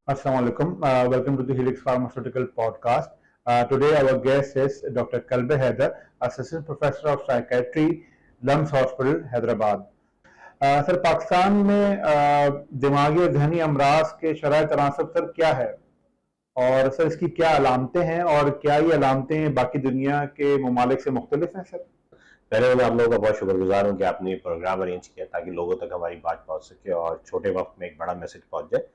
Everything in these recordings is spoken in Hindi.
Assalamu alaikum. Welcome to the Helix Pharmaceutical Podcast. Today, our guest is Dr. Kalbe Haider, Assistant Professor of Psychiatry, LUMS hospital Hyderabad. Sir, Pakistan में दिमागी और जहनी अमराज के शरह तनासब सर क्या है, और सर इसकी क्या अलामतें हैं, और क्या ये अलामतें बाकी दुनिया के ममालिक से मुख्तलिफ हैं सर? पहले मैं आप लोगों का बहुत शुक्रगुजार हूँ कि आपने ये प्रोग्राम अरेंज किया ताकि लोगों तक हमारी बात पहुँच सके और छोटे वक्त में एक बड़ा मैसेज पहुँच जाए।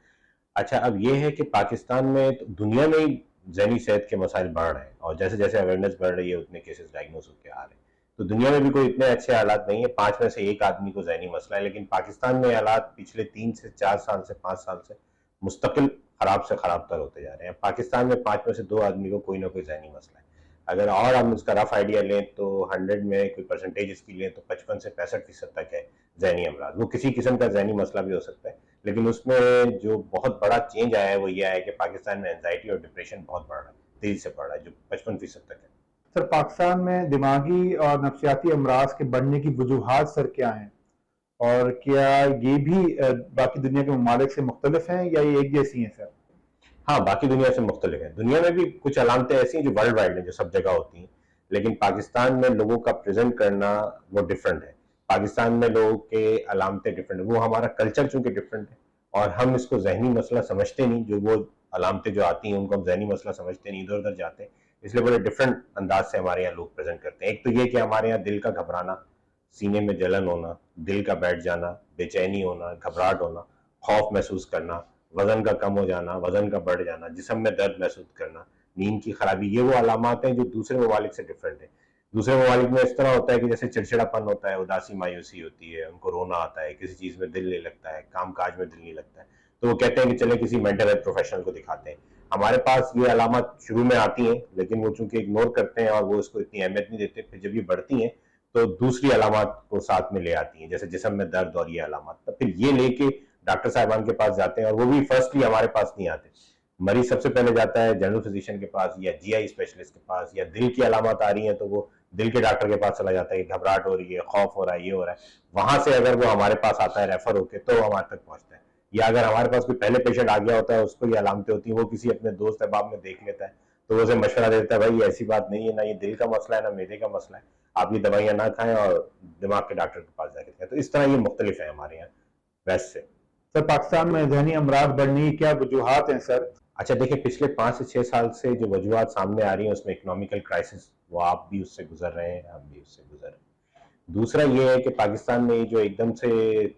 अच्छा, अब ये है कि पाकिस्तान में तो दुनिया में ही ज़हनी सेहत के मसाइल बढ़ रहे हैं और जैसे जैसे अवेयरनेस बढ़ रही है उतने केसेस डायग्नोज होकर आ रहे हैं। तो दुनिया में भी कोई इतने अच्छे हालात नहीं है, 5 में से 1 आदमी को ज़हनी मसला है, लेकिन पाकिस्तान में हालात पिछले 3 से 4 साल से 5 साल से मुस्तकिल खराब से खराब तर होते जा रहे हैं। पाकिस्तान में 5 में से 2 आदमी को कोई ना कोई ज़हनी मसला है। अगर और हम इसका रफ आइडिया लें तो 100 में कोई परसेंटेज इसकी लें तो 55 से 65% तक है जहनी अमराज। वो किसी किस्म का जहनी मसला भी हो सकता है, लेकिन उसमें जो बहुत बड़ा चेंज आया है वो ये है कि पाकिस्तान में एंजाइटी और डिप्रेशन बहुत बढ़ रहा है, तेजी से बढ़ रहा है, जो 55% तक है। सर, पाकिस्तान में दिमागी और नफ्सियाती अमराज के बढ़ने की वजूहात सर क्या हैं, और क्या ये भी बाकी दुनिया के ममालिक से मुख्तलिफ हैं या ये एक जैसी हैं सर? हाँ, बाकी दुनिया से मुख्तलिफ है। दुनिया में भी कुछ अलामतें ऐसी हैं जो वर्ल्ड वाइड हैं, जो सब जगह होती हैं, लेकिन पाकिस्तान में लोगों का प्रेजेंट करना वो डिफरेंट है। पाकिस्तान में लोगों के अलामतें डिफरेंट है, वो हमारा कल्चर चूंकि डिफरेंट है और हम इसको जहनी मसला समझते नहीं, जो वो अलामतें जो आती हैं उनको हम जहनी मसला समझते नहीं, इधर उधर जाते हैं, इसलिए बड़े डिफरेंट अंदाज से हमारे यहाँ लोग प्रेजेंट करते हैं। एक तो ये कि हमारे यहाँ दिल का घबराना, सीने में जलन होना, दिल का बैठ जाना, बेचैनी होना, घबराहट होना, खौफ महसूस करना, वजन का कम हो जाना, वजन का बढ़ जाना, जिस्म में दर्द महसूस करना, नींद की खराबी, ये वो अलामत हैं जो दूसरे ममालिक से डिफरेंट है। दूसरे ममालिक में इस तरह होता है कि जैसे चिड़चिड़ापन होता है, उदासी मायूसी होती है, उनको रोना आता है, किसी चीज में दिल नहीं लगता है, काम काज में दिल नहीं लगता है, तो वो कहते हैं कि चले किसी मेंटल हेल्थ प्रोफेशनल को दिखाते हैं। हमारे पास ये अलामत शुरू में आती हैं, लेकिन वो चूंकि इग्नोर करते हैं और वो इसको इतनी अहमियत नहीं देते, फिर जब ये बढ़ती हैं तो दूसरी अलामत को साथ में ले आती हैं, जैसे जिस्म में दर्द और ये अलामत, तो फिर ये लेके डॉक्टर साहबान के पास जाते हैं और वो भी फर्स्टली हमारे पास नहीं आते। मरीज सबसे पहले जाता है जनरल फिजिशियन के पास या जीआई स्पेशलिस्ट के पास, या दिल की अलामत आ रही है तो वो दिल के डॉक्टर के पास चला जाता है कि घबराहट हो रही है, खौफ हो रहा है, ये हो रहा है। वहां से अगर वो हमारे पास आता है रेफर होके तो हमारे तक पहुंचता है, या अगर हमारे पास कोई पहले पेशेंट आ गया होता है, उसको ये अलामतें होती हैं, वो किसी अपने दोस्त अहबाब में देख लेता है तो वो उसे मशवरा देता है, भाई ऐसी बात नहीं है, ना ये दिल का मसला है ना मेदे का मसला है, आप ये दवाइयां ना खाएं और दिमाग के डॉक्टर के पास जाके खाएं। तो इस तरह ये मुख्तलिफ है हमारे यहाँ वैसे से। सर, पाकिस्तान में जहनी अमराज बढ़ने की क्या वजूहात हैं सर? अच्छा देखिए, पिछले 5 से 6 साल से जो वजूहत सामने आ रही हैं उसमें इकोनॉमिकल क्राइसिस, वो आप भी उससे गुजर रहे हैं, हम भी उससे गुजर रहे हैं। दूसरा ये है कि पाकिस्तान में जो एकदम से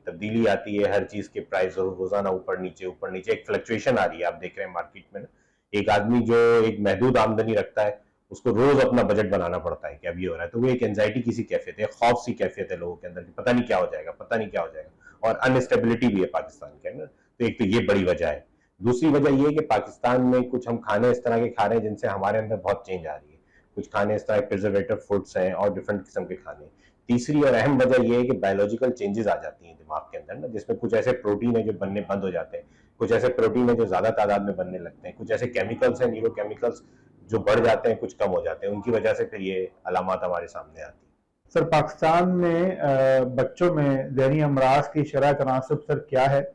तब्दीली आती है, हर चीज़ के प्राइस रोजाना ऊपर नीचे एक फ्लक्चुएशन आ रही है, आप देख रहे हैं मार्केट में ना। एक आदमी जो एक महदूद आमदनी रखता है उसको रोज अपना बजट बनाना पड़ता है कि अब ये हो रहा है, तो वो एक एंजाइटी की सी कैफियत है, खौफ सी कैफियत है लोगों के अंदर कि पता नहीं क्या हो जाएगा, पता नहीं क्या हो जाएगा, और अनस्टेबिलिटी भी है पाकिस्तान के अंदर। तो एक तो ये बड़ी वजह है। दूसरी वजह यह है कि पाकिस्तान में कुछ हम खाने इस तरह के खा रहे हैं जिनसे हमारे अंदर बहुत चेंज आ रही है। कुछ खाने इस तरह के प्रिजर्वेटिव फूड्स हैं और डिफरेंट किस्म के खाने। तीसरी और अहम वजह यह है कि बायोलॉजिकल चेंजेस आ जाती हैं दिमाग के अंदर ना, जिसमें कुछ ऐसे प्रोटीन है जो बनने बंद हो जाते हैं, कुछ ऐसे प्रोटीन है जो ज्यादा तादाद में बनने लगते हैं, कुछ ऐसे केमिकल्स हैं, न्यूरोकेमिकल्स, जो बढ़ जाते हैं, कुछ कम हो जाते हैं, उनकी वजह से फिर ये अलामत हमारे सामने आती है। सर, पाकिस्तान में बच्चों में जहनी अमराज की शरह तनासब सर क्या है,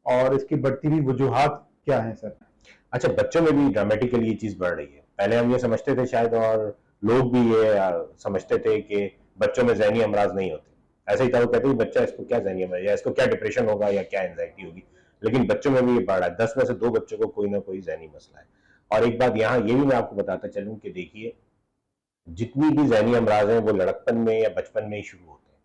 और इसकी बढ़ती हुई वजूहात क्या हैं सर? अच्छा, बच्चों में भी ड्रामेटिकली ये चीज बढ़ रही है। पहले हम ये समझते थे शायद, और लोग भी ये समझते थे कि बच्चों में जहनी अमराज नहीं होते, ऐसे ही था, वो कहते हैं बच्चा इसको क्या जहनी अमराज, या इसको क्या डिप्रेशन होगा या क्या एंजाइटी होगी, लेकिन बच्चों में भी ये बढ़ रहा है। 10 में से 2 बच्चों को कोई ना कोई जहनी मसला है। और एक बात यहाँ ये भी मैं आपको बताता चलूं कि देखिए, जितनी भी जहनी अमराज हैं वो लड़कपन में या बचपन में ही शुरू होते हैं,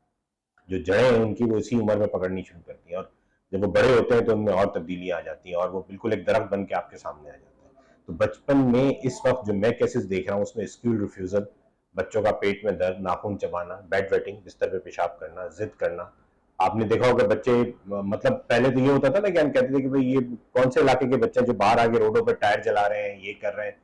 जो जड़ें हैं उनकी वो इसी उम्र में पकड़नी शुरू करती हैं, और जब वो बड़े होते हैं तो उनमें और तब्दीलियां आ जाती हैं और वो बिल्कुल एक दरख्त बन के आपके सामने आ जाता है। तो बचपन में इस वक्त जो मैं केसेस देख रहा हूँ उसमें स्क्यूल रिफ्यूजल, बच्चों का पेट में दर्द, नाखून चबाना, बेड वेटिंग, बिस्तर पे पेशाब करना, जिद करना। आपने देखा होगा बच्चे, मतलब पहले तो ये होता था ना कि हम कहते थे कि भाई ये कौन से इलाके के बच्चे जो बाहर आके रोडों पर टायर चला रहे हैं, ये कर रहे हैं,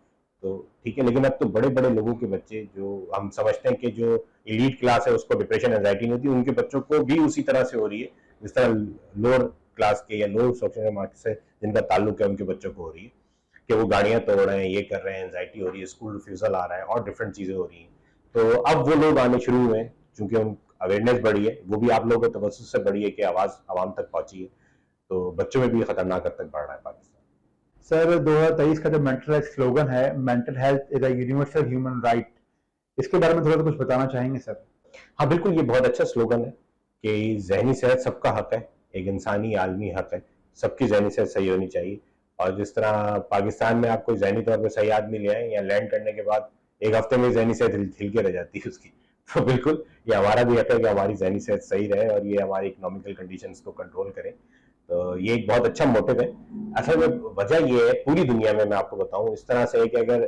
तो ठीक है। लेकिन अब तो बड़े बड़े लोगों के बच्चे, जो हम समझते हैं कि जो एलीट क्लास है उसको डिप्रेशन एंजाइटी नहीं होती, उनके बच्चों को भी उसी तरह से हो रही है जिस तरह लोअर क्लास के या लोअर सोशल मार्केट से जिनका ताल्लुक है उनके बच्चों को हो रही है, कि वो गाड़ियां तोड़ रहे हैं, ये कर रहे हैं, एंजाइटी हो रही है, स्कूल रिफ्यूजल आ रहा है और डिफरेंट चीजें हो रही हैं। तो अब वो लोग आने शुरू हुए हैं, चूंकि उन अवेयरनेस बढ़ी है, वो भी आप लोगों के तवज्जुह से बढ़ी है कि आवाज आवाम तक पहुंची है, तो बच्चों में भी खतरनाक हद तक बढ़ रहा है पाकिस्तान। सर 2023 का जो मेंटल हेल्थ स्लोगन है, mental health is a universal human right, इसके बारे में थोड़ा सा कुछ बताना चाहेंगे सर? हाँ बिल्कुल, ये बहुत अच्छा स्लोगन है कि जहनी सेहत सबका हक है, एक इंसानी आलमी हक है, सबकी जहनी सेहत सही होनी चाहिए। और जिस तरह पाकिस्तान में आप कोई जहनी तौर पर सही आदमी ले आए, या लैंड करने के बाद एक हफ्ते में जहनी सेहत हिल के रह जाती है उसकी, तो बिल्कुल ये हमारा भी हक है कि हमारी जहनी सेहत सही रहे और ये हमारी इकोनॉमिकल कंडीशंस को कंट्रोल करे। तो ये एक बहुत अच्छा मोटिव है। असल में वजह ये है पूरी दुनिया में, मैं आपको बताऊं इस तरह से है कि अगर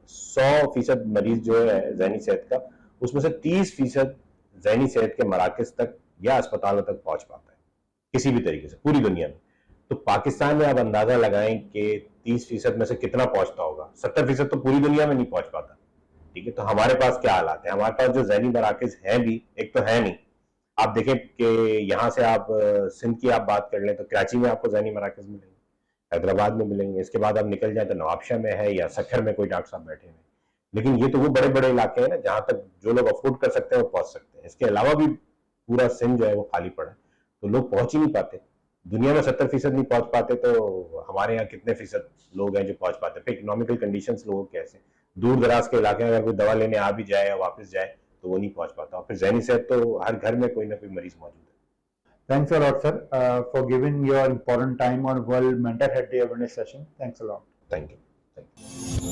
100% मरीज जो है जहनी सेहत का, उसमें से 30% जहनी सेहत के मराकज तक या अस्पतालों तक पहुंच पाता है किसी भी तरीके से पूरी दुनिया में। तो पाकिस्तान में आप अंदाजा लगाएं कि 30% में से कितना पहुंचता होगा। 70% तो पूरी दुनिया में नहीं पहुंच पाता। ठीक है, तो हमारे पास क्या हालात है? हमारे पास जो जहनी मराकज हैं भी, एक तो है नहीं। आप देखें कि यहाँ से आप सिंध की आप बात कर लें तो कराची में आपको जहनी मराकज मिलेंगे, हैदराबाद में मिलेंगे, इसके बाद आप निकल जाए तो नवाबशाह में है या सखर में कोई डॉक्टर साहब बैठे हैं। लेकिन ये तो वो बड़े बड़े इलाके हैं ना जहां तक जो लोग अफोर्ड कर सकते हैं वो पहुंच सकते हैं। इसके अलावा भी पूरा सिंध जो है वो खाली पड़ा है, तो लोग पहुंच ही नहीं पाते। दुनिया में 70% नहीं पहुंच पाते, तो हमारे यहाँ कितने फीसद लोग हैं जो पहुंच पाते हैं? फिर इकोनॉमिकल कंडीशंस लोगों कैसे, दूर दराज के इलाके में अगर कोई दवा लेने आ भी जाए या वापस जाए तो वो नहीं पहुंच पाता। और फिर जहनी सेहत तो हर घर में कोई ना कोई मरीज मौजूद है। Thanks a lot, sir, for giving your important time on World Mental Health Day awareness session. Thanks a lot. Thank you.